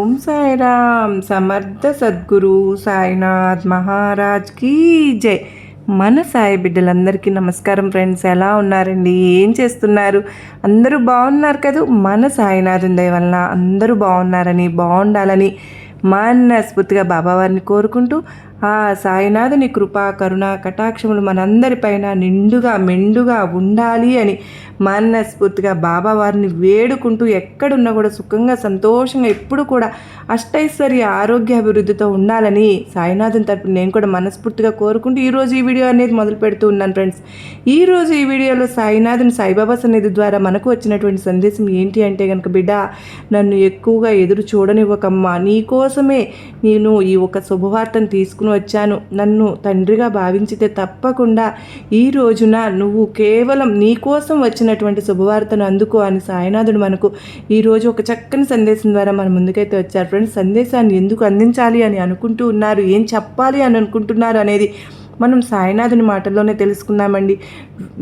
ఓం సాయిరామ్. సమర్థ సద్గురు సాయినాథ్ మహారాజ్ కీ జై. మన సాయి బిడ్డలందరికీ నమస్కారం ఫ్రెండ్స్. ఎలా ఉన్నారండి? ఏం చేస్తున్నారు? అందరూ బాగున్నారు కదా? మన సాయినాథుని దయ వలన అందరూ బాగున్నారని, బాగుండాలని మనస్ఫూర్తిగా బాబావారిని కోరుకుంటూ ఆ సాయినాథుని కృపా కరుణ కటాక్షములు మనందరిపైన నిండుగా మెండుగా ఉండాలి అని మనస్ఫూర్తిగా బాబావారిని వేడుకుంటూ ఎక్కడున్నా కూడా సుఖంగా సంతోషంగా ఎప్పుడు కూడా అష్టైశ్వర్య ఆరోగ్య అభివృద్ధితో ఉండాలని సాయినాథుని తరపున నేను కూడా మనస్ఫూర్తిగా కోరుకుంటూ ఈరోజు ఈ వీడియో అనేది మొదలు పెడుతూ ఉన్నాను ఫ్రెండ్స్. ఈరోజు ఈ వీడియోలో సాయినాథుని సాయిబాబా సన్నిధి ద్వారా మనకు వచ్చినటువంటి సందేశం ఏంటి అంటే కనుక, బిడ్డ నన్ను ఎక్కువగా ఎదురు చూడనివ్వకమ్మా, నీకోసమే నేను ఈ ఒక శుభవార్తను తీసుకుని వచ్చాను. నన్ను తండ్రిగా భావించితే తప్పకుండా ఈ రోజున నువ్వు కేవలం నీ కోసం వచ్చినటువంటి శుభవార్తను అందుకో అని సాయినాథుడు మనకు ఈరోజు ఒక చక్కని సందేశం ద్వారా మన ముందుకైతే వచ్చారు ఫ్రెండ్స్. సందేశాన్ని ఎందుకు అందించాలి అని అనుకుంటూ ఉన్నారు, ఏం చెప్పాలి అని అనుకుంటున్నారు అనేది మనం సాయినాథుని మాటల్లోనే తెలుసుకుందామండి.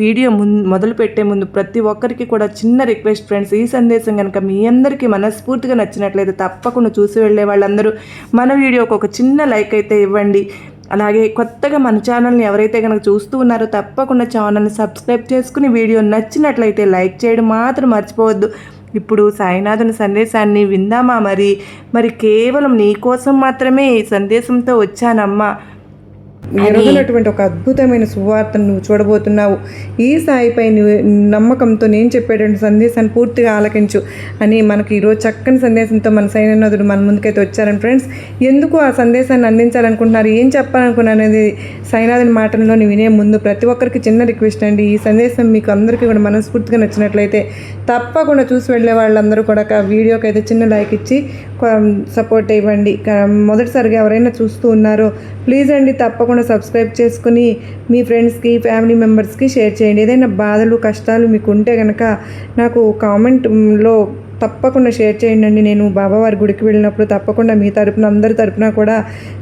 వీడియో మొదలు పెట్టే ముందు ప్రతి ఒక్కరికి కూడా చిన్న రిక్వెస్ట్ ఫ్రెండ్స్, ఈ సందేశం కనుక మీ అందరికీ మనస్ఫూర్తిగా నచ్చినట్లయితే తప్పకుండా చూసి వెళ్ళే వాళ్ళందరూ మన వీడియోకి ఒక చిన్న లైక్ అయితే ఇవ్వండి. అలాగే కొత్తగా మన ఛానల్ని ఎవరైతే కనుక చూస్తూ ఉన్నారో తప్పకుండా ఛానల్ని సబ్స్క్రైబ్ చేసుకుని వీడియో నచ్చినట్లయితే లైక్ చేయడం మాత్రం మర్చిపోవద్దు. ఇప్పుడు సాయినాథుని సందేశాన్ని విందామా? మరి కేవలం నీ కోసం మాత్రమే ఈ సందేశంతో వచ్చానమ్మా. ఎరుగనటువంటి ఒక అద్భుతమైన సువార్తను నువ్వు చూడబోతున్నావు. ఈ సాయిపై నమ్మకంతో నేను చెప్పేటువంటి సందేశాన్ని పూర్తిగా ఆలకించు అని మనకి ఈరోజు చక్కని సందేశంతో మన సాయినాథుడు మన ముందుకైతే వచ్చారని ఫ్రెండ్స్. ఎందుకు ఆ సందేశాన్ని అందించాలనుకుంటున్నారు, ఏం చెప్పాలనుకున్నారు అనేది సాయినాథుని మాటల్లో వినే ముందు ప్రతి ఒక్కరికి చిన్న రిక్వెస్ట్ అండి. ఈ సందేశం మీకు అందరికీ కూడా మనస్ఫూర్తిగా నచ్చినట్లయితే తప్పకుండా చూసి వెళ్ళే వాళ్ళందరూ కూడా వీడియోకి అయితే చిన్న లైక్ ఇచ్చి సపోర్ట్ ఇవ్వండి. మొదటిసారిగా ఎవరైనా చూస్తూ ఉన్నారో ప్లీజ్ అండి తప్పకుండా సబ్స్క్రైబ్ చేసుకుని మీ ఫ్రెండ్స్కి ఫ్యామిలీ మెంబర్స్కి షేర్ చేయండి. ఏదైనా బాధలు కష్టాలు మీకు ఉంటే కనుక నాకు కామెంట్లో తప్పకుండా షేర్ చేయండి. నేను బాబావారి గుడికి వెళ్ళినప్పుడు తప్పకుండా మీ తరపున అందరి తరపున కూడా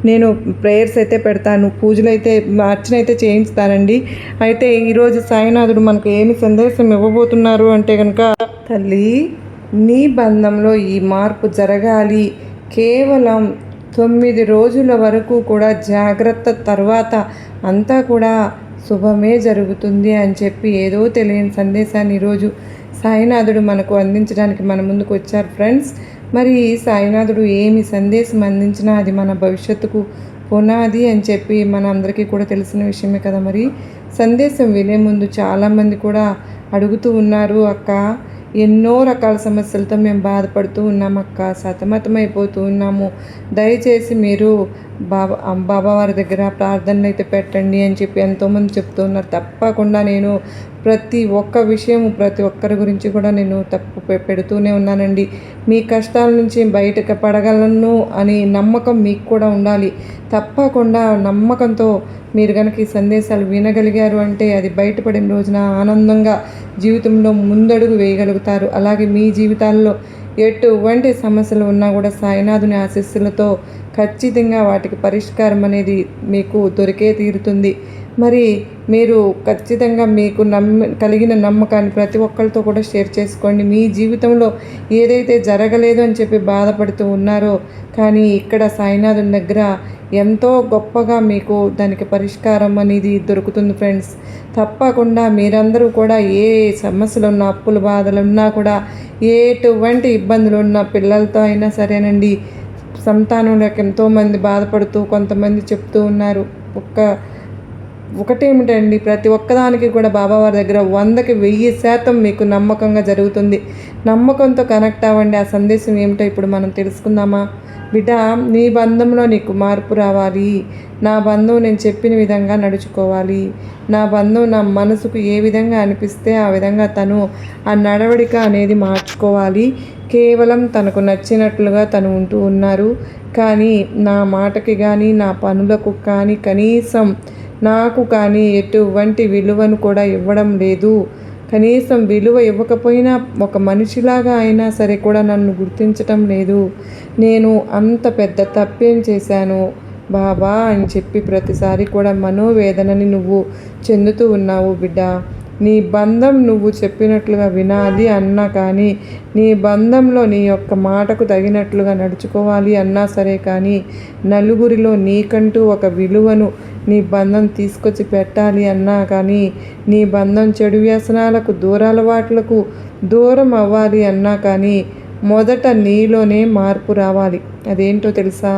నేను ప్రేయర్స్ అయితే పెడతాను, పూజలు అయితే అర్చన అయితే చేయిస్తానండి. అయితే ఈరోజు సాయినాథుడు మనకు ఏమి సందేశం ఇవ్వబోతున్నారు అంటే కనుక, తల్లి నీ బంధంలో ఈ మార్పు జరగాలి, కేవలం 9 రోజుల వరకు కూడా జాగ్రత్త, తర్వాత అంతా కూడా శుభమే జరుగుతుంది అని చెప్పి ఏదో తెలియని సందేశాన్ని ఈరోజు సాయినాథుడు మనకు అందించడానికి మన ముందుకు వచ్చారు ఫ్రెండ్స్. మరి సాయినాథుడు ఏమి సందేశం అందించినా అది మన భవిష్యత్తుకు పునాది అని చెప్పి మన అందరికీ కూడా తెలిసిన విషయమే కదా. మరి సందేశం వినే ముందు చాలామంది కూడా అడుగుతూ ఉన్నారు, అక్క ఎన్నో రకాల సమస్యలతో మేము బాధపడుతూ ఉన్నాము అక్క, సతమతమైపోతూ ఉన్నాము, దయచేసి మీరు బాబావారి దగ్గర ప్రార్థనలు అయితే పెట్టండి అని చెప్పి ఎంతోమంది చెప్తూ ఉన్నారు. తప్పకుండా నేను ప్రతి ఒక్క విషయము ప్రతి ఒక్కరి గురించి కూడా నేను పెడుతూనే ఉన్నానండి. మీ కష్టాల నుంచి బయటకు పడగలను అని నమ్మకం మీకు కూడా ఉండాలి. తప్పకుండా నమ్మకంతో మీరు కనుక ఈ సందేశాలు వినగలిగారు అంటే అది బయటపడిన రోజున ఆనందంగా జీవితంలో ముందడుగు వేయగలుగుతారు. అలాగే మీ జీవితాల్లో ఎటువంటి సమస్యలు ఉన్నా కూడా సాయినాథుని ఆశీస్సులతో ఖచ్చితంగా వాటికి పరిష్కారం అనేది మీకు దొరికే తీరుతుంది. మరి మీరు ఖచ్చితంగా మీకు కలిగిన నమ్మకాన్ని ప్రతి ఒక్కరితో కూడా షేర్ చేసుకోండి. మీ జీవితంలో ఏదైతే జరగలేదు అని చెప్పి బాధపడుతూ ఉన్నారో కానీ ఇక్కడ సాయినాథుని దగ్గర ఎంతో గొప్పగా మీకు దానికి పరిష్కారం అనేది దొరుకుతుంది ఫ్రెండ్స్. తప్పకుండా మీరందరూ కూడా ఏ సమస్యలు ఉన్నా, అప్పుల బాధలు ఉన్నా కూడా, ఎటువంటి ఇబ్బందులు ఉన్న పిల్లలతో అయినా సరేనండి, సంతానం లేక ఎంతోమంది బాధపడుతూ కొంతమంది చెప్తూ ఉన్నారు. ఒకటేమిటండి, ప్రతి ఒక్కదానికి కూడా బాబావారి దగ్గర 100కి 1000% మీకు నమ్మకంగా జరుగుతుంది. నమ్మకంతో కనెక్ట్ అవ్వండి. ఆ సందేశం ఏమిటో ఇప్పుడు మనం తెలుసుకుందామా? బిడ్డ, నీ బంధంలో నీకు మార్పు రావాలి. నా బంధం నేను చెప్పిన విధంగా నడుచుకోవాలి. నా బంధం నా మనసుకు ఏ విధంగా అనిపిస్తే ఆ విధంగా తను ఆ నడవడిక అనేది మార్చుకోవాలి. కేవలం తనకు నచ్చినట్లుగా తను ఉంటూ ఉన్నారు. కానీ నా మాటకి కానీ నా పనులకు కానీ కనీసం నాకు కానీ ఎటువంటి విలువను కూడా ఇవ్వడం లేదు. కనీసం విలువ ఇవ్వకపోయినా ఒక మనిషిలాగా అయినా సరే కూడా నన్ను గుర్తించటం లేదు. నేను అంత పెద్ద తప్పేం చేశాను బాబా అని చెప్పి ప్రతిసారి కూడా మనోవేదనని నువ్వు చెందుతూ ఉన్నావు బిడ్డ. నీ బంధం నువ్వు చెప్పినట్లుగా వినాలి అన్నా కానీ, నీ బంధంలో నీ యొక్క మాటకు తగినట్లుగా నడుచుకోవాలి అన్నా సరే కానీ, నలుగురిలో నీకంటూ ఒక విలువను నీ బంధం తీసుకొచ్చి పెట్టాలి అన్నా కానీ, నీ బంధం చెడు వ్యసనాలకు దూరాలవాట్లకు దూరం అవ్వాలి అన్నా కానీ, మొదట నీలోనే మార్పు రావాలి. అదేంటో తెలుసా?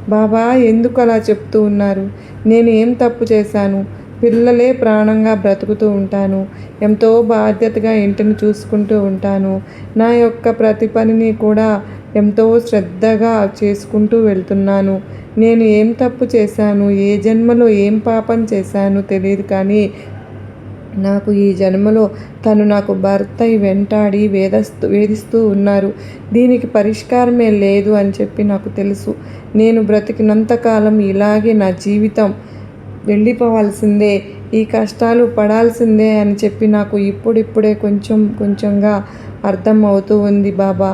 బాబా ఎందుకు అలా చెప్తూ ఉన్నారు? నేను ఏం తప్పు చేశాను? పిల్లలే ప్రాణంగా బ్రతుకుతూ ఉంటాను. ఎంతో బాధ్యతగా ఇంటిని చూసుకుంటూ ఉంటాను. నా యొక్క ప్రతి పనిని కూడా ఎంతో శ్రద్ధగా చేసుకుంటూ వెళ్తున్నాను. నేను ఏం తప్పు చేశాను? ఏ జన్మలో ఏం పాపం చేశాను తెలియదు కానీ, నాకు ఈ జన్మలో తను నాకు భర్త వెంటాడి వేధిస్తూ ఉన్నారు. దీనికి పరిష్కారమే లేదు అని చెప్పి నాకు తెలుసు. నేను బ్రతికినంతకాలం ఇలాగే నా జీవితం వెళ్ళిపోవాల్సిందే, ఈ కష్టాలు పడాల్సిందే అని చెప్పి నాకు ఇప్పుడిప్పుడే కొంచెం కొంచెంగా అర్థం అవుతూ ఉంది బాబా.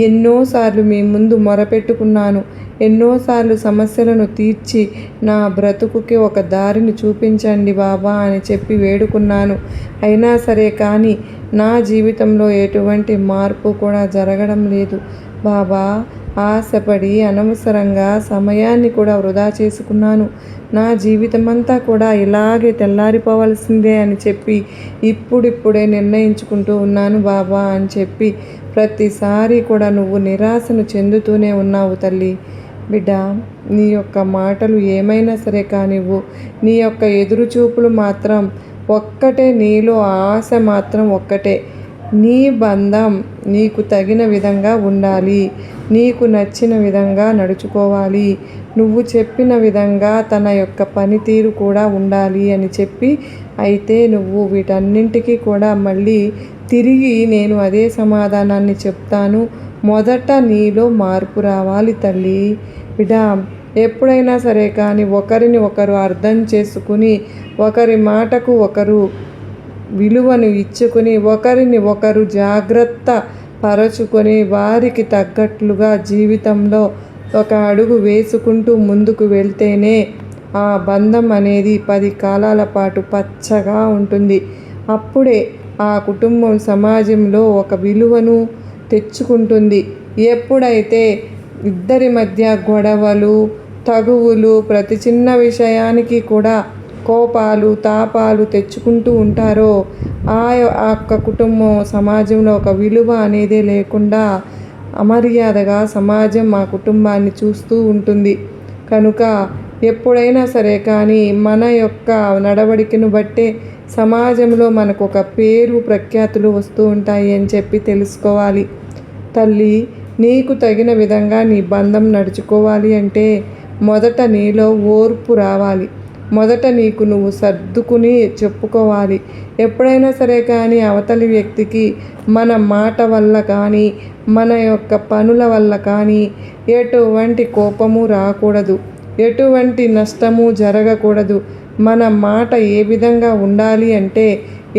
ఎన్నోసార్లు మీ ముందు మొరపెట్టుకున్నాను. ఎన్నోసార్లు సమస్యలను తీర్చి నా బ్రతుకుకి ఒక దారిని చూపించండి బాబా అని చెప్పి వేడుకున్నాను. అయినా సరే కానీ నా జీవితంలో ఎటువంటి మార్పు కూడా జరగడం లేదు బాబా. ఆశపడి అనవసరంగా సమయాన్ని కూడా వృధా చేసుకున్నాను. నా జీవితమంతా కూడా ఇలాగే తెల్లారిపోవాల్సిందే అని చెప్పి ఇప్పుడిప్పుడే నిర్ణయించుకుంటూ ఉన్నాను బాబా అని చెప్పి ప్రతిసారి కూడా నువ్వు నిరాశను చెందుతూనే ఉన్నావు తల్లి. బిడ్డ, నీ యొక్క మాటలు ఏమైనా సరే కానివ్వు, నీ యొక్క ఎదురుచూపులు మాత్రం ఒక్కటే, నీలో ఆశ మాత్రం ఒక్కటే. నీ బంధం నీకు తగిన విధంగా ఉండాలి, నీకు నచ్చిన విధంగా నడుచుకోవాలి, నువ్వు చెప్పిన విధంగా తన యొక్క పనితీరు కూడా ఉండాలి అని చెప్పి, అయితే నువ్వు వీటన్నింటికీ కూడా మళ్ళీ తిరిగి నేను అదే సమాధానాన్ని చెప్తాను. మొదట నీలో మార్పు రావాలి తల్లి. బిడ్డ, ఎప్పుడైనా సరే కానీ ఒకరిని ఒకరు అర్థం చేసుకుని, ఒకరి మాటకు ఒకరు విలువను ఇచ్చుకుని, ఒకరిని ఒకరు జాగ్రత్త పరచుకొని, వారికి తగ్గట్లుగా జీవితంలో ఒక అడుగు వేసుకుంటూ ముందుకు వెళ్తేనే ఆ బంధం అనేది 10 కాలాల పాటు పచ్చగా ఉంటుంది. అప్పుడే ఆ కుటుంబం సమాజంలో ఒక విలువను తెచ్చుకుంటుంది. ఎప్పుడైతే ఇద్దరి మధ్య గొడవలు, తగువులు, ప్రతి చిన్న విషయానికి కూడా కోపాలు, తాపాలు తెచ్చుకుంటూ ఉంటారో ఆ యొక్క కుటుంబం సమాజంలో ఒక విలువ అనేదే లేకుండా అమర్యాదగా సమాజం ఆ కుటుంబాన్ని చూస్తూ ఉంటుంది. కనుక ఎప్పుడైనా సరే కానీ మన యొక్క నడవడికను బట్టే సమాజంలో మనకు ఒక పేరు ప్రఖ్యాతులు వస్తూ ఉంటాయి అని చెప్పి తెలుసుకోవాలి. తల్లి, నీకు తగిన విధంగా నీ బంధం నడుచుకోవాలి అంటే మొదట నీలో ఓర్పు రావాలి. మొదట నీకు నువ్వు సర్దుకుని చెప్పుకోవాలి. ఎప్పుడైనా సరే కానీ అవతలి వ్యక్తికి మన మాట వల్ల కానీ, మన యొక్క పనుల వల్ల కానీ ఎటువంటి కోపము రాకూడదు, ఎటువంటి నష్టము జరగకూడదు. మన మాట ఏ విధంగా ఉండాలి అంటే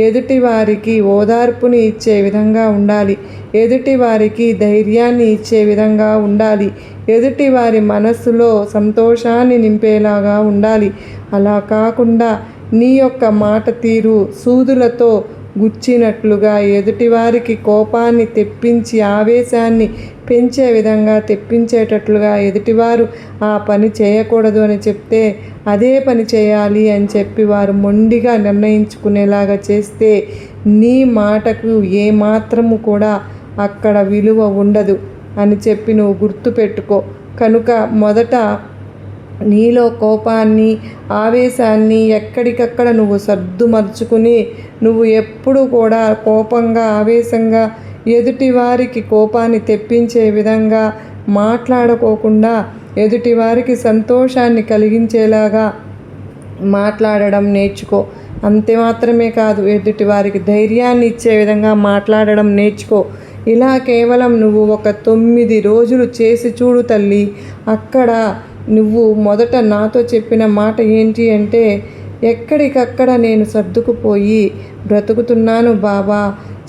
ఎదుటి వారికి ఓదార్పుని ఇచ్చే విధంగా ఉండాలి, ఎదుటి వారికి ధైర్యాన్ని ఇచ్చే విధంగా ఉండాలి, ఎదుటి వారి మనస్సులో సంతోషాన్ని నింపేలాగా ఉండాలి. అలా కాకుండా నీ యొక్క మాట తీరు సూదులతో గుచ్చినట్లుగా ఎదుటివారికి కోపాన్ని తెప్పించి, ఆవేశాన్ని పెంచే విధంగా తెప్పించేటట్లుగా ఎదుటివారు ఆ పని చేయకూడదు అని చెప్తే అదే పని చేయాలి అని చెప్పి వారు మొండిగా నిర్ణయించుకునేలాగా చేస్తే నీ మాటకు ఏమాత్రము కూడా అక్కడ విలువ ఉండదు అని చెప్పి నువ్వు గుర్తుపెట్టుకో. కనుక మొదట నీలో కోపాన్ని, ఆవేశాన్ని ఎక్కడికక్కడ నువ్వు సర్దుమర్చుకుని, నువ్వు ఎప్పుడు కూడా కోపంగా, ఆవేశంగా ఎదుటివారికి కోపాన్ని తెప్పించే విధంగా మాట్లాడుకోకుండా ఎదుటివారికి సంతోషాన్ని కలిగించేలాగా మాట్లాడడం నేర్చుకో. అంతే మాత్రమే కాదు, ఎదుటివారికి ధైర్యాన్ని ఇచ్చే విధంగా మాట్లాడడం నేర్చుకో. ఇలా కేవలం నువ్వు ఒక 9 రోజులు చేసి చూడు తల్లి. అక్కడ నువ్వు మొదట నాతో చెప్పిన మాట ఏంటి అంటే, ఎక్కడికక్కడ నేను సర్దుకుపోయి బ్రతుకుతున్నాను బాబా,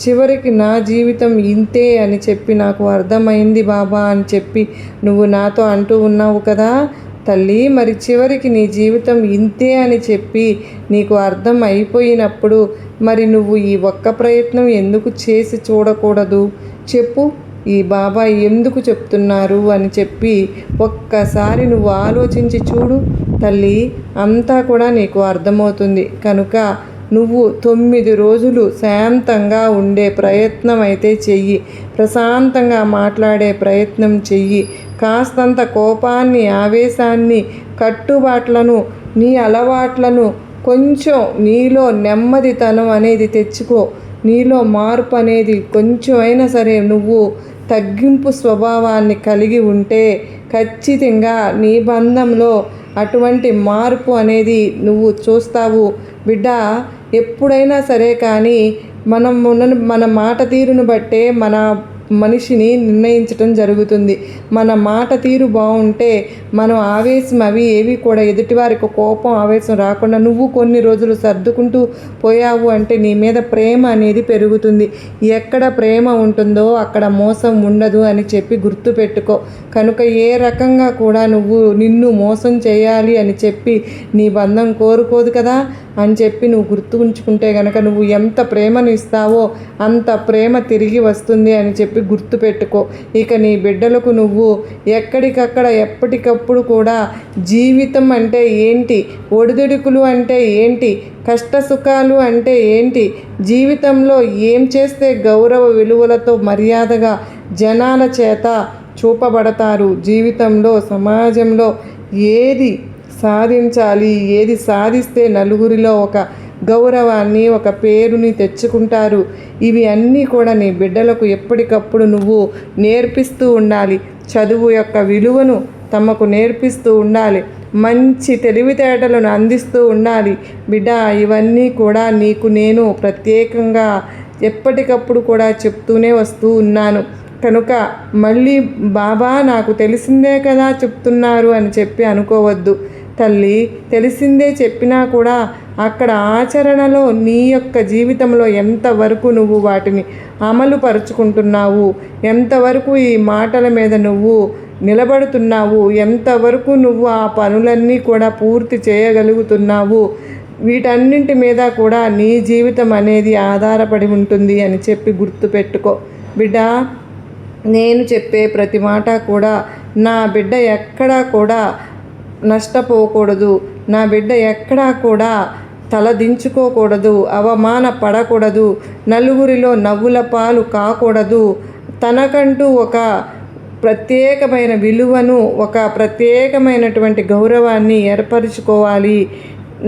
చివరికి నా జీవితం ఇంతే అని చెప్పి నాకు అర్థమైంది బాబా అని చెప్పి నువ్వు నాతో అంటూ ఉన్నావు కదా తల్లి. మరి చివరికి నీ జీవితం ఇంతే అని చెప్పి నీకు అర్థం అయిపోయినప్పుడు మరి నువ్వు ఈ ఒక్క ప్రయత్నం ఎందుకు చేసి చూడకూడదు చెప్పు? ఈ బాబా ఎందుకు చెప్తున్నారు అని చెప్పి ఒక్కసారి నువ్వు ఆలోచించి చూడు తల్లి, అంతా కూడా నీకు అర్థమవుతుంది. కనుక నువ్వు 9 రోజులు శాంతంగా ఉండే ప్రయత్నం అయితే చెయ్యి, ప్రశాంతంగా మాట్లాడే ప్రయత్నం చెయ్యి. కాస్తంత కోపాన్ని, ఆవేశాన్ని, కట్టుబాట్లను, నీ అలవాట్లను కొంచెం నీలో నెమ్మదితనం అనేది తెచ్చుకో. నీలో మార్పు అనేది కొంచెం అయినా సరే నువ్వు తగ్గింపు స్వభావాన్ని కలిగి ఉంటే ఖచ్చితంగా నీ బంధంలో అటువంటి మార్పు అనేది నువ్వు చూస్తావు బిడ్డ. ఎప్పుడైనా సరే కానీ మన మాట తీరును బట్టే మన మనిషిని నిర్ణయించటం జరుగుతుంది. మన మాట తీరు బాగుంటే మనం ఆవేశం అవి ఏవి కూడా ఎదుటివారికి కోపం ఆవేశం రాకుండా నువ్వు కొన్ని రోజులు సర్దుకుంటూ పోయావు అంటే నీ మీద ప్రేమ అనేది పెరుగుతుంది. ఎక్కడ ప్రేమ ఉంటుందో అక్కడ మోసం ఉండదు అని చెప్పి గుర్తుపెట్టుకో. కనుక ఏ రకంగా కూడా నువ్వు నిన్ను మోసం చేయాలి అని చెప్పి నీ బంధం కోరుకోదు కదా అని చెప్పి నువ్వు గుర్తు ఉంచుకుంటే కనుక నువ్వు ఎంత ప్రేమను ఇస్తావో అంత ప్రేమ తిరిగి వస్తుంది అని చెప్పి గుర్తుపెట్టుకో. ఇక నీ బిడ్డలకు నువ్వు ఎక్కడికక్కడ ఎప్పటికప్పుడు కూడా జీవితం అంటే ఏంటి, ఒడిదుడుకులు అంటే ఏంటి, కష్ట సుఖాలు అంటే ఏంటి, జీవితంలో ఏం చేస్తే గౌరవ విలువలతో మర్యాదగా జనాల చేత చూపబడతారు, జీవితంలో సమాజంలో ఏది సాధించాలి, ఏది సాధిస్తే నలుగురిలో ఒక గౌరవాన్ని, ఒక పేరుని తెచ్చుకుంటారు, ఇవి అన్నీ కూడా నీ బిడ్డలకు ఎప్పటికప్పుడు నువ్వు నేర్పిస్తూ ఉండాలి. చదువు యొక్క విలువను తమకు నేర్పిస్తూ ఉండాలి. మంచి తెలివితేటలను అందిస్తూ ఉండాలి. బిడ్డ, ఇవన్నీ కూడా నీకు నేను ప్రత్యేకంగా ఎప్పటికప్పుడు కూడా చెప్తూనే వస్తూ ఉన్నాను. కనుక మళ్ళీ బాబా నాకు తెలిసిందే కదా చెప్తున్నారు అని చెప్పి అనుకోవద్దు తల్లి. తెలిసిందే చెప్పినా కూడా అక్కడ ఆచరణలో నీ యొక్క జీవితంలో ఎంతవరకు నువ్వు వాటిని అమలు పరుచుకుంటున్నావు, ఎంతవరకు ఈ మాటల మీద నువ్వు నిలబడుతున్నావు, ఎంతవరకు నువ్వు ఆ పనులన్నీ కూడా పూర్తి చేయగలుగుతున్నావు, వీటన్నింటి మీద కూడా నీ జీవితం అనేది ఆధారపడి ఉంటుంది అని చెప్పి గుర్తుపెట్టుకో బిడ్డ. నేను చెప్పే ప్రతి మాట కూడా నా బిడ్డ ఎక్కడా కూడా నష్టపోకూడదు, నా బిడ్డ ఎక్కడా కూడా తలదించుకోకూడదు, అవమాన పడకూడదు, నలుగురిలో నవ్వుల పాలు కాకూడదు, తనకంటూ ఒక ప్రత్యేకమైన విలువను, ఒక ప్రత్యేకమైనటువంటి గౌరవాన్ని ఏర్పరచుకోవాలి.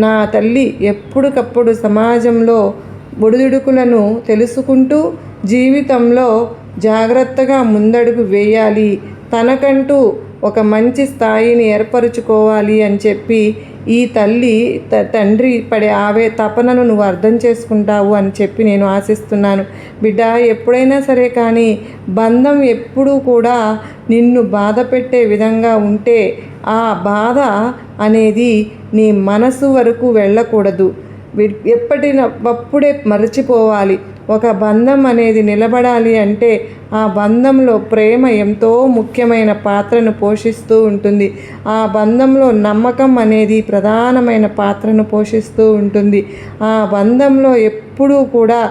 నా తల్లి ఎప్పటికప్పుడు సమాజంలో ఒడిదుడుకులను తెలుసుకుంటూ జీవితంలో జాగ్రత్తగా ముందడుగు వేయాలి, తనకంటూ ఒక మంచి స్థాయిని ఏర్పరచుకోవాలి అని చెప్పి ఈ తల్లి తండ్రి పడే తపనను నువ్వు అర్థం చేసుకుంటావు అని చెప్పి నేను ఆశిస్తున్నాను బిడ్డ. ఎప్పుడైనా సరే కానీ బంధం ఎప్పుడూ కూడా నిన్ను బాధ పెట్టే విధంగా ఉంటే ఆ బాధ అనేది నీ మనసు వరకు వెళ్ళకూడదు, ఎప్పటికప్పుడే మరచిపోవాలి. ఒక బంధం అనేది నిలబడాలి అంటే ఆ బంధంలో ప్రేమ ఎంతో ముఖ్యమైన పాత్రను పోషిస్తూ ఉంటుంది. ఆ బంధంలో నమ్మకం అనేది ప్రధానమైన పాత్రను పోషిస్తూ ఉంటుంది. ఆ బంధంలో ఎప్పుడూ కూడా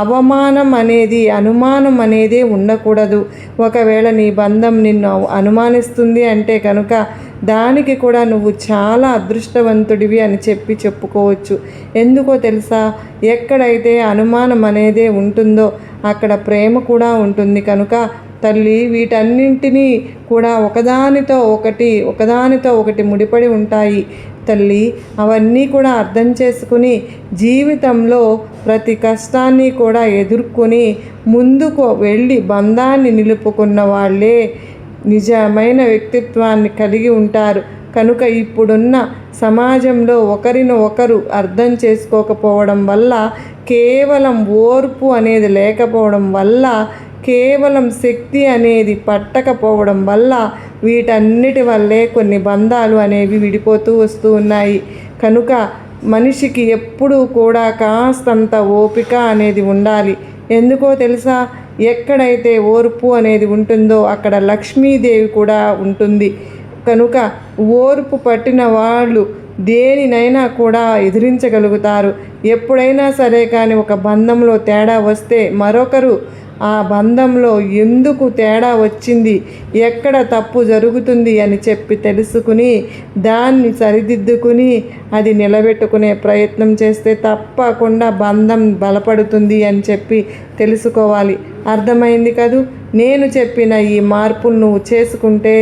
అవమానం అనేది, అనుమానం అనేది ఉండకూడదు. ఒకవేళ నీ బంధం నిన్ను అనుమానిస్తుంది అంటే కనుక దానికి కూడా నువ్వు చాలా అదృష్టవంతుడివి అని చెప్పి చెప్పుకోవచ్చు. ఎందుకో తెలుసా, ఎక్కడైతే అనుమానం అనేదే ఉంటుందో అక్కడ ప్రేమ కూడా ఉంటుంది. కనుక తల్లి వీటన్నింటినీ కూడా ఒకదానితో ఒకటి ముడిపడి ఉంటాయి తల్లి. అవన్నీ కూడా అర్థం చేసుకుని జీవితంలో ప్రతి కష్టాన్ని కూడా ఎదుర్కొని ముందుకు వెళ్ళి బంధాన్ని నిలుపుకున్న వాళ్ళే నిజమైన వ్యక్తిత్వాన్ని కలిగి ఉంటారు. కనుక ఇప్పుడున్న సమాజంలో ఒకరిని ఒకరు అర్థం చేసుకోకపోవడం వల్ల, కేవలం ఓర్పు అనేది లేకపోవడం వల్ల, కేవలం శక్తి అనేది పట్టకపోవడం వల్ల, వీటన్నిటి వల్లే కొన్ని బంధాలు అనేవి విడిపోతూ వస్తూ ఉన్నాయి. కనుక మనిషికి ఎప్పుడూ కూడా కాస్తంత ఓపిక అనేది ఉండాలి. ఎందుకో తెలుసా, ఎక్కడైతే ఓర్పు అనేది ఉంటుందో అక్కడ లక్ష్మీదేవి కూడా ఉంటుంది. కనుక ఓర్పు పట్టిన వాళ్ళు దేనినైనా కూడా ఎదిరించగలుగుతారు. ఎప్పుడైనా సరే కానీ ఒక బంధంలో తేడా వస్తే మరొకరు ఆ బంధంలో ఎందుకు తేడా వచ్చింది, ఎక్కడ తప్పు జరుగుతుంది అని చెప్పి తెలుసుకుని దాన్ని సరిదిద్దుకుని అది నిలబెట్టుకునే ప్రయత్నం చేస్తే తప్పకుండా బంధం బలపడుతుంది అని చెప్పి తెలుసుకోవాలి. అర్థమైంది కదూ? నేను చెప్పిన ఈ మార్పులు నువ్వు చేసుకుంటే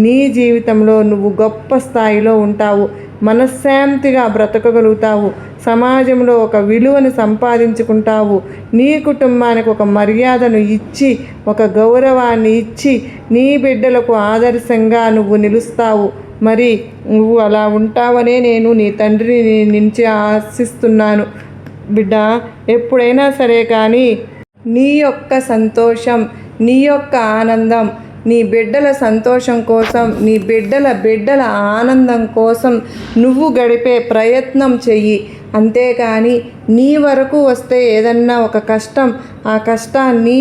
నీ జీవితంలో నువ్వు గొప్ప స్థాయిలో ఉంటావు, మనశ్శాంతిగా బ్రతకగలుగుతావు, సమాజంలో ఒక విలువను సంపాదించుకుంటావు, నీ కుటుంబానికి ఒక మర్యాదను ఇచ్చి ఒక గౌరవాన్ని ఇచ్చి నీ బిడ్డలకు ఆదర్శంగా నువ్వు నిలుస్తావు. మరి నువ్వు అలా ఉంటావనే నేను నీ తండ్రిని నుంచి ఆశిస్తున్నాను బిడ్డ. ఎప్పుడైనా సరే కానీ నీ యొక్క సంతోషం, నీ యొక్క ఆనందం, నీ బిడ్డల సంతోషం కోసం, నీ బిడ్డల ఆనందం కోసం నువ్వు గడిపే ప్రయత్నం చెయ్యి. అంతేకాని నీ వరకు వస్తే ఏదన్నా ఒక కష్టం, ఆ కష్టాన్ని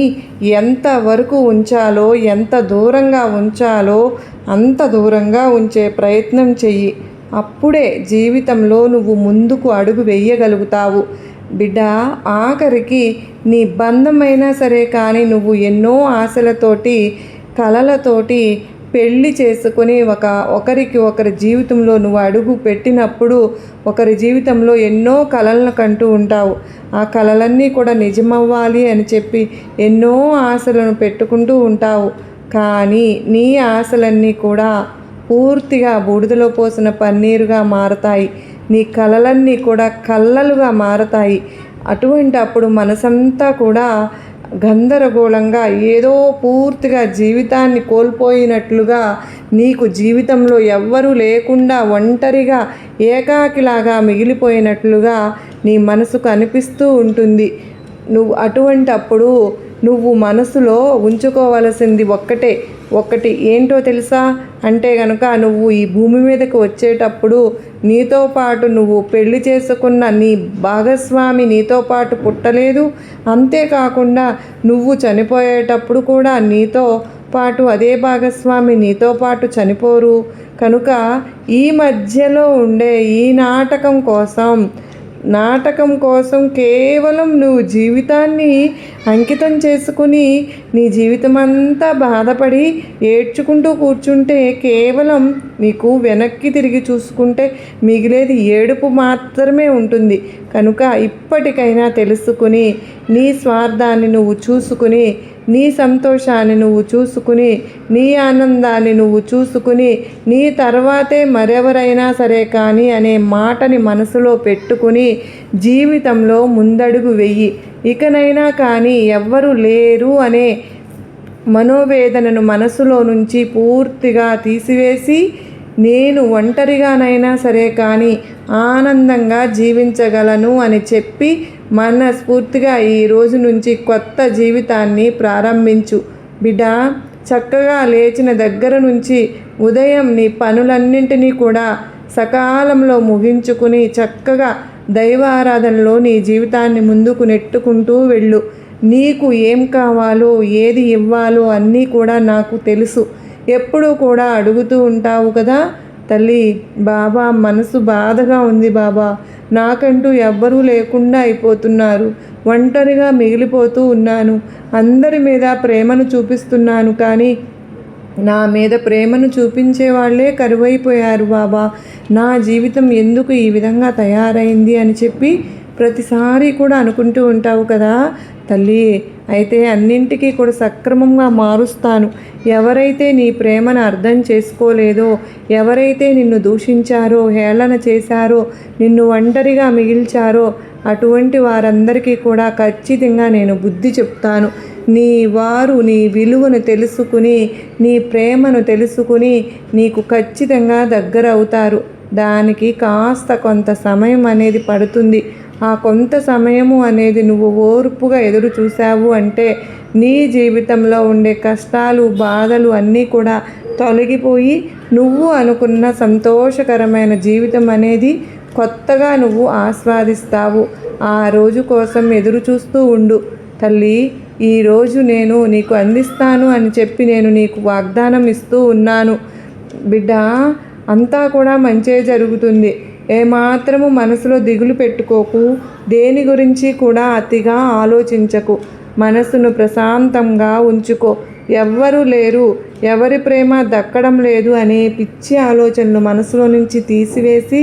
ఎంత వరకు ఉంచాలో, ఎంత దూరంగా ఉంచాలో అంత దూరంగా ఉంచే ప్రయత్నం చెయ్యి. అప్పుడే జీవితంలో నువ్వు ముందుకు అడుగు వేయగలుగుతావు బిడ్డ. ఆఖరికి నీ బంధమైనా సరే కానీ నువ్వు ఎన్నో ఆశలతోటి కలలతోటి పెళ్ళి చేసుకొని ఒకరికి ఒకరి జీవితంలో నువ్వు అడుగు పెట్టినప్పుడు ఒకరి జీవితంలో ఎన్నో కలలను కంటూ ఉంటావు. ఆ కలలన్నీ కూడా నిజమవ్వాలి అని చెప్పి ఎన్నో ఆశలను పెట్టుకుంటూ ఉంటావు. కానీ నీ ఆశలన్నీ కూడా పూర్తిగా బూడిదలో పోసిన పన్నీరుగా మారతాయి. నీ కలలన్నీ కూడా కల్లలుగా మారతాయి. అటువంటి అప్పుడు మనసంతా కూడా గందరగోళంగా ఏదో పూర్తిగా జీవితాన్ని కోల్పోయినట్లుగా, నీకు జీవితంలో ఎవ్వరూ లేకుండా ఒంటరిగా ఏకాకిలాగా మిగిలిపోయినట్లుగా నీ మనసుకు అనిపిస్తూ ఉంటుంది. నువ్వు అటువంటి అప్పుడు నువ్వు మనసులో ఉంచుకోవలసింది ఒక్కటి ఏంటో తెలుసా? అంటే కనుక నువ్వు ఈ భూమి మీదకి వచ్చేటప్పుడు నీతో పాటు నువ్వు పెళ్లి చేసుకున్న నీ భాగస్వామి నీతో పాటు పుట్టలేదు. అంతేకాకుండా నువ్వు చనిపోయేటప్పుడు కూడా నీతో పాటు అదే భాగస్వామి నీతో పాటు చనిపోరు. కనుక ఈ మధ్యలో ఉండే ఈ నాటకం కోసం కేవలం నువ్వు జీవితాన్ని అంకితం చేసుకుని నీ జీవితం అంతా బాధపడి ఏడ్చుకుంటూ కూర్చుంటే కేవలం నీకు వెనక్కి తిరిగి చూసుకుంటే మిగిలేది ఏడుపు మాత్రమే ఉంటుంది. కనుక ఇప్పటికైనా తెలుసుకుని నీ స్వార్థాన్ని నువ్వు చూసుకుని, నీ సంతోషాన్ని నువ్వు చూసుకుని, నీ ఆనందాన్ని నువ్వు చూసుకుని, నీ తర్వాతే మరెవరైనా సరే కానీ అనే మాటని మనసులో పెట్టుకుని జీవితంలో ముందడుగు వెయ్యి. ఇకనైనా కానీ ఎవ్వరూ లేరు అనే మనోవేదనను మనసులో నుంచి పూర్తిగా తీసివేసి, నేను ఒంటరిగానైనా సరే కానీ ఆనందంగా జీవించగలను అని చెప్పి మనస్ఫూర్తిగా ఈ రోజు నుంచి కొత్త జీవితాన్ని ప్రారంభించు బిడ్డ. చక్కగా లేచిన దగ్గర నుంచి ఉదయం నీ పనులన్నింటినీ కూడా సకాలంలో ముగించుకుని చక్కగా దైవారాధనలో నీ జీవితాన్ని ముందుకు నెట్టుకుంటూ వెళ్ళు. నీకు ఏం కావాలో, ఏది ఇవ్వాలో అన్నీ కూడా నాకు తెలుసు. ఎప్పుడూ కూడా అడుగుతూ ఉంటావు కదా తల్లి. బాబా, మనసు బాధగా ఉంది బాబా, నాకంటూ ఎవ్వరూ లేకుండా అయిపోతున్నారు, ఒంటరిగా మిగిలిపోతూ ఉన్నాను, అందరి మీద ప్రేమను చూపిస్తున్నాను కానీ నా మీద ప్రేమను చూపించే వాళ్ళే కరువైపోయారు బాబా, నా జీవితం ఎందుకు ఈ విధంగా తయారైంది అని చెప్పి ప్రతిసారి కూడా అనుకుంటూ ఉంటావు కదా తల్లి. అయితే అన్నింటికీ కూడా సక్రమంగా మారుస్తాను. ఎవరైతే నీ ప్రేమను అర్థం చేసుకోలేదో, ఎవరైతే నిన్ను దూషించారో, హేళన చేశారో, నిన్ను ఒంటరిగా మిగిల్చారో అటువంటి వారందరికీ కూడా ఖచ్చితంగా నేను బుద్ధి చెప్తాను. వారు నీ విలువను తెలుసుకుని, నీ ప్రేమను తెలుసుకుని నీకు ఖచ్చితంగా దగ్గర అవుతారు. దానికి కాస్త కొంత సమయం అనేది పడుతుంది. ఆ కొంత సమయము అనేది నువ్వు ఓర్పుగా ఎదురు చూసావు అంటే నీ జీవితంలో ఉండే కష్టాలు, బాధలు అన్నీ కూడా తొలగిపోయి నువ్వు అనుకున్న సంతోషకరమైన జీవితం అనేది కొత్తగా నువ్వు ఆస్వాదిస్తావు. ఆ రోజు కోసం ఎదురు చూస్తూ ఉండు తల్లి. ఈరోజు నేను నీకు అందిస్తాను అని చెప్పి నేను నీకు వాగ్దానం ఇస్తూ ఉన్నాను బిడ్డ. అంతా కూడా మంచే జరుగుతుంది. ఏమాత్రము మనసులో దిగులు పెట్టుకోకు, దేని గురించి కూడా అతిగా ఆలోచించకు, మనసును ప్రశాంతంగా ఉంచుకో. ఎవ్వరూ లేరు, ఎవరి ప్రేమ దక్కడం లేదు అనే పిచ్చి ఆలోచనలు మనసులో నుంచి తీసివేసి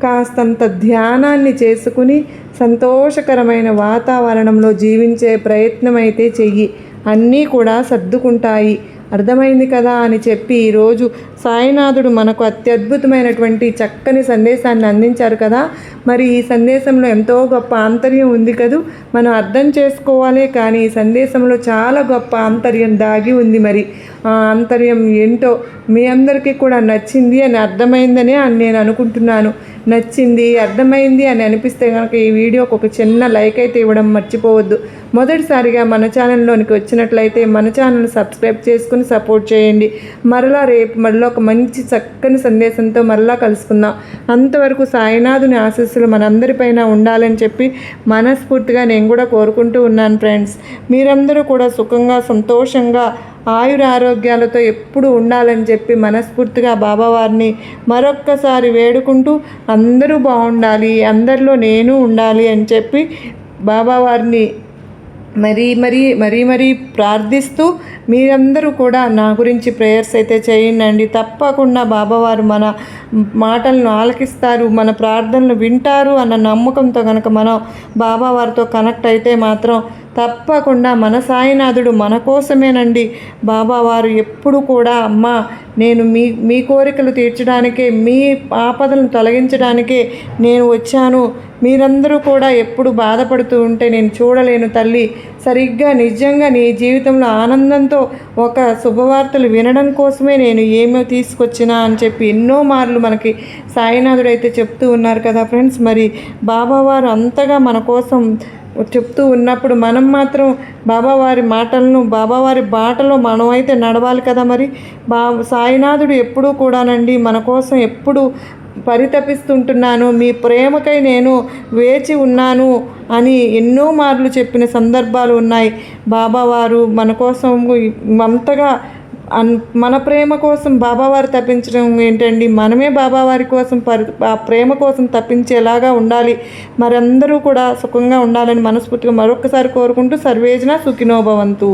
కాస్తంత ధ్యానాన్ని చేసుకుని సంతోషకరమైన వాతావరణంలో జీవించే ప్రయత్నం అయితే చెయ్యి. అన్నీ కూడా సర్దుకుంటాయి. అర్థమైంది కదా అని చెప్పి ఈరోజు సాయినాథుడు మనకు అత్యద్భుతమైనటువంటి చక్కని సందేశాన్ని అందించారు కదా. మరి ఈ సందేశంలో ఎంతో గొప్ప ఆంతర్యం ఉంది కదూ. మనం అర్థం చేసుకోవాలి, కానీ ఈ సందేశంలో చాలా గొప్ప ఆంతర్యం దాగి ఉంది. మరి ఆ ఆంతర్యం ఏంటో మీ అందరికీ కూడా నచ్చింది అని అర్థమైందని నేను అనుకుంటున్నాను. నచ్చింది, అర్థమైంది అని అనిపిస్తే కనుక ఈ వీడియోకి ఒక చిన్న లైక్ అయితే ఇవ్వడం మర్చిపోవద్దు. మొదటిసారిగా మన ఛానల్లోనికి వచ్చినట్లయితే మన ఛానల్ సబ్స్క్రైబ్ చేసుకుని సపోర్ట్ చేయండి. మరలా ఒక మంచి చక్కని సందేశంతో మరలా కలుసుకుందాం. అంతవరకు సాయినాథుని ఆశీస్సులు మనందరిపైన ఉండాలని చెప్పి మనస్ఫూర్తిగా నేను కూడా కోరుకుంటూ ఉన్నాను ఫ్రెండ్స్. మీరందరూ కూడా సుఖంగా, సంతోషంగా, ఆయురారోగ్యాలతో ఎప్పుడు ఉండాలని చెప్పి మనస్ఫూర్తిగా బాబావారిని మరొక్కసారి వేడుకుంటూ అందరూ బాగుండాలి, అందరిలో నేను ఉండాలి అని చెప్పి బాబావారిని మరీ ప్రార్థిస్తూ మీరందరూ కూడా నా గురించి ప్రేయర్స్ అయితే చేయండి. తప్పకుండా బాబావారు మన మాటలను ఆలకిస్తారు, మన ప్రార్థనలు వింటారు అన్న నమ్మకంతో కనుక మనం బాబావారితో కనెక్ట్ అయితే మాత్రం తప్పకుండా మన సాయినాథుడు మన కోసమేనండి. బాబావారు ఎప్పుడు కూడా అమ్మ నేను మీ కోరికలు తీర్చడానికే, మీ ఆపదలను తొలగించడానికే నేను వచ్చాను. మీరందరూ కూడా ఎప్పుడు బాధపడుతూ ఉంటే నేను చూడలేను తల్లి. సరిగ్గా నిజంగా నీ జీవితంలో ఆనందంతో ఒక శుభవార్తలు వినడం కోసమే నేను ఏమో తీసుకొచ్చినా అని చెప్పి ఎన్నో మార్లు మనకి సాయినాథుడు అయితే చెప్తూ ఉన్నారు కదా ఫ్రెండ్స్. మరి బాబావారు అంతగా మన కోసం చెప్తూ ఉన్నప్పుడు మనం మాత్రం బాబావారి మాటలను, బాబావారి బాటలో మనం అయితే నడవాలి కదా. మరి సాయినాథుడు ఎప్పుడూ కూడానండి మన కోసం ఎప్పుడు పరితపిస్తుంటున్నాను, మీ ప్రేమకై నేను వేచి ఉన్నాను అని ఎన్నో మార్లు చెప్పిన సందర్భాలు ఉన్నాయి. బాబావారు మన కోసం అంతగా మన ప్రేమ కోసం బాబావారు తప్పించడం ఏంటండి, మనమే బాబావారి కోసం ఆ ప్రేమ కోసం తప్పించేలాగా ఉండాలి. మరందరూ కూడా సుఖంగా ఉండాలని మనస్ఫూర్తిగా మరొకసారి కోరుకుంటూ సర్వేజన సుఖినో భవంతు.